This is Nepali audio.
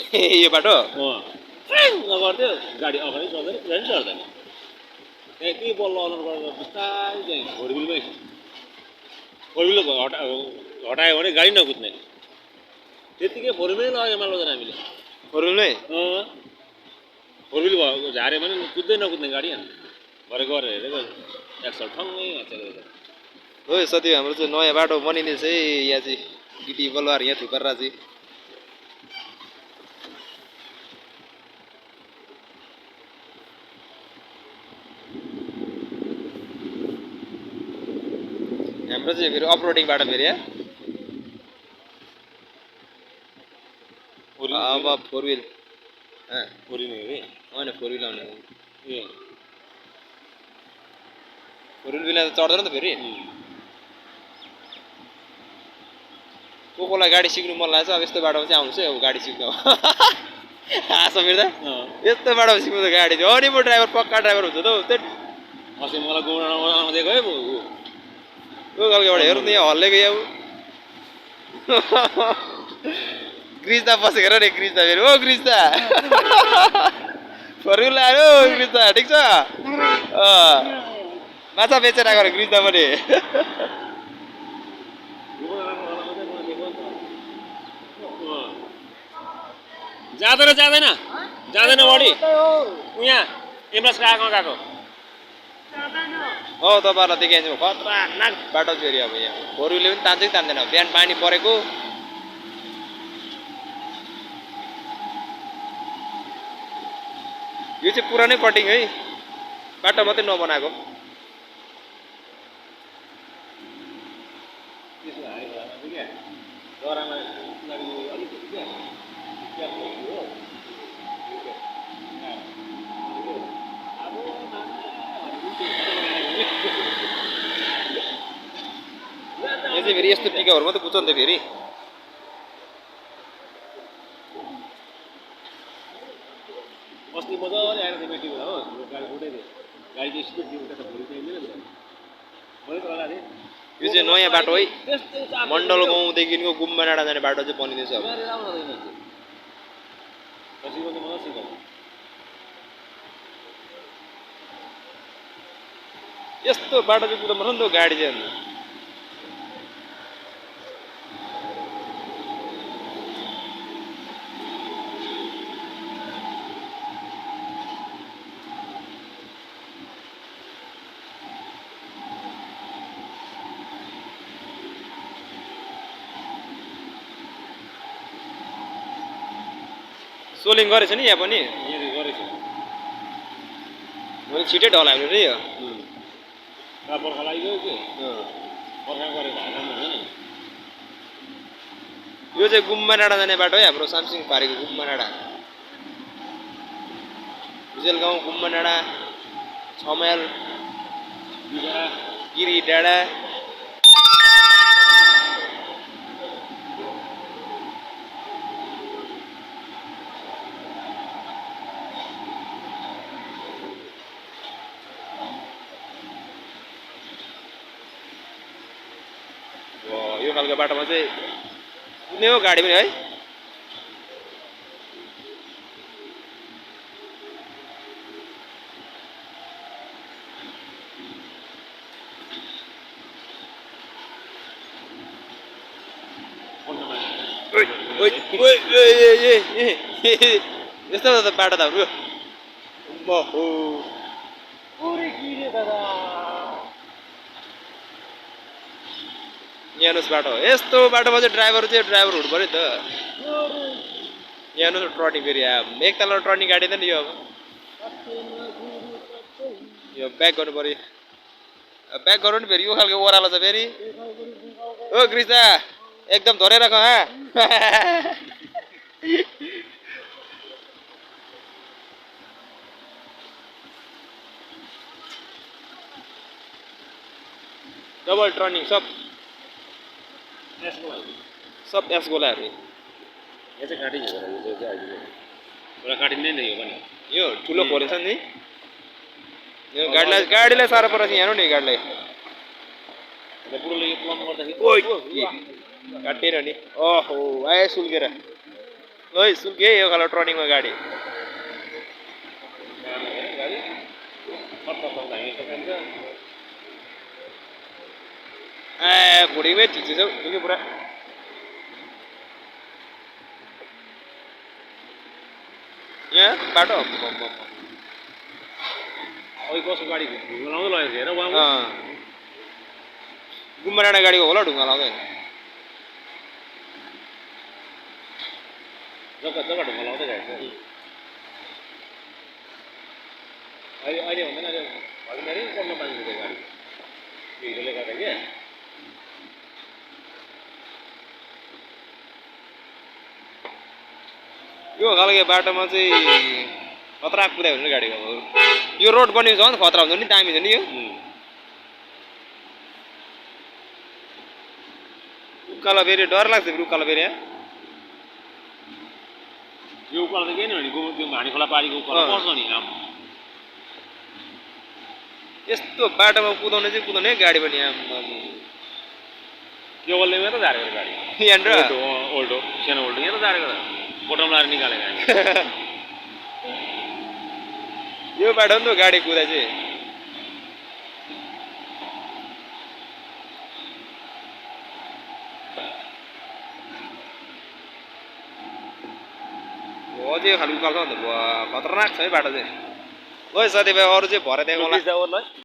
यो बाटो गर्थ्यो गाडी अगाडि चल्दैन पुरै चल्दैन त्यहाँ के बल्ल अनर गरेर बिस्तारै चाहिँ फोरविलमै फोरविल हटायो भने गाडी नकुद्ने त्यतिकै फोरविलै लग्यो मालौदैन हामीले फोरविलमै फोरविल भयो झाऱ्यो भने कुद्दै नकुद्ने गाडी भरे गरेर हेरेको एक्सल ठङ्गै हँचेको हो साथी हाम्रो चाहिँ नयाँ बाटो बनिँदैछ है यहाँ चाहिँ गिटी बलुवार यहाँ थुपारा चाहिँ हाम्रो चाहिँ फेरि अफरोडिङ बाटो फेरि अब फोर व्हिल फोरिने अरे होइन फोर व्हिल आउने ए फोर व्हिल बिना चढ्दैन त फेरि कोलाई गाडी सिक्नु मन लाग्छ अब यस्तो बाटोमा चाहिँ आउँछ अब गाडी सिक्नु समीर दा यस्तो बाटोमा सिक्नु त गाडी अनि म ड्राइभर पक्का ड्राइभर हुन्छ त त्यो अस्ति मलाई गुमाउन दिएको है त्यो खालको एउटा हेर्नु यहाँ हल्लेको यहाँ ग्रिजदा बसेको र नि ग्रिजदा फेरि ओ ग्रिजदा फर्कुल आयो ग्रिजदा ठिक छ माछा बेचेर आएको ग्रिजदा पनि जाँदैन जाँदैन जाँदैन बढी यहाँ एमरास गएको गएको हो तपाईँहरूलाई देखाइदिन्छु खतरनाक बाटो फेरि अब यहाँ फोर व्हिलले पनि तान्छ कि तान्दैन बिहान पानी परेको यो चाहिँ पुरानै कटिङ है बाटो मात्रै नबनाएको यहाँ चाहिँ फेरि यस्तो टिकाहरू मात्रै बुझ्छ नि त फेरि अस्ति मजाले आएर थियो बेटी हो गाडी उठै थियो गाडी चाहिँ स्पिड दिएको त भोलि चाहिँदैन नि मैले चला थिएँ यो चाहिँ नयाँ बाटो है मण्डल गाउँदेखिको गुम्बा डाँडा जाने बाटो चाहिँ बनिँदैछ अब यस्तो बाटो चाहिँ कुदाउनु पर्छ नि त गाडी चाहिँ सोलिङ गरेछ नि यहाँ पनि गरेछ मैले छिटै ढलायो रे यो बर्खा लाग्यो कि बर्खा गरेको हुँदैन यो चाहिँ गुम्बा डाँडा जाने बाटो है हाम्रो सामसिङ पारेको गुम्बा डाँडा भुजेल गाउँ गुम्बा डाँडा 6 माइल गिरी डाँडा यो खालको बाटोमा चाहिँ कुनै हो गाडी पनि है यस्तो त बाटो त हाम्रो यहाँ बाटो यस्तो बाटोमा चाहिँ ड्राइभर हुनु पऱ्यो नि त यहाँ टर्निङ फेरि एकताल टर्निङ गाडी त नि यो ब्याक गर्नु पऱ्यो ब्याक गर्नु नि फेरि यो खालको ओह्रालो छ फेरि ओ ग्रिजा एकदम धरेर ख डबल टर्निङ सब एस गोलाहरू यहाँ चाहिँ काटिन्छ एउटा काटिँदैन यो पनि यो ठुलो खोलेछ नि यो गाडीलाई साह्रो परेछ यहाँ नि गाडीलाई काटेर नि ओहो आए सुल्केर ओइ सुके यो खाले टर्निङमा गाडी गाडी खतम लागेको छ ए भुँडीमै ठिक छ दुखे पुरा यहाँ बाटो अघि कसको गाडी घुम्न लाउँदै लगेको थियो हेर उहाँ गुम्बा डाँडा गाडीको होला ढुङ्गा लाउँदै जग्गा ढुङ्गा लाउँदै गएको छ अहिले हुँदैन अहिले भगिनाले पढ्न पाइन्छ त्यो गाडी भिडले गर्दा के यो खालको बाटोमा चाहिँ खतरा कुदायो भने गाडीको यो रोड बनेको छ भने खतरा हुन्छ नि दामी छ नि यो उकालो फेरि डर लाग्छ फेरि उकालो फेरि यो उकालो त के नि भने त्यो भाँडी खोला पारीको उकालो पर्छ नि यस्तो बाटोमा कुदाउने चाहिँ कुदाउने गाडी पनि केवलले मात्रै झारेको गाडी यहाँनिर ओल्डो सानो ओल्डो यहाँ त झारेको बोटम लाएर निकालेको यो बाटो नि त गाडी कुदा चाहिँ अझै खालको उकालो छ नि त खतरनाक छ है बाटो चाहिँ ओइ साथीभाइ अरू चाहिँ भरे दिएको होला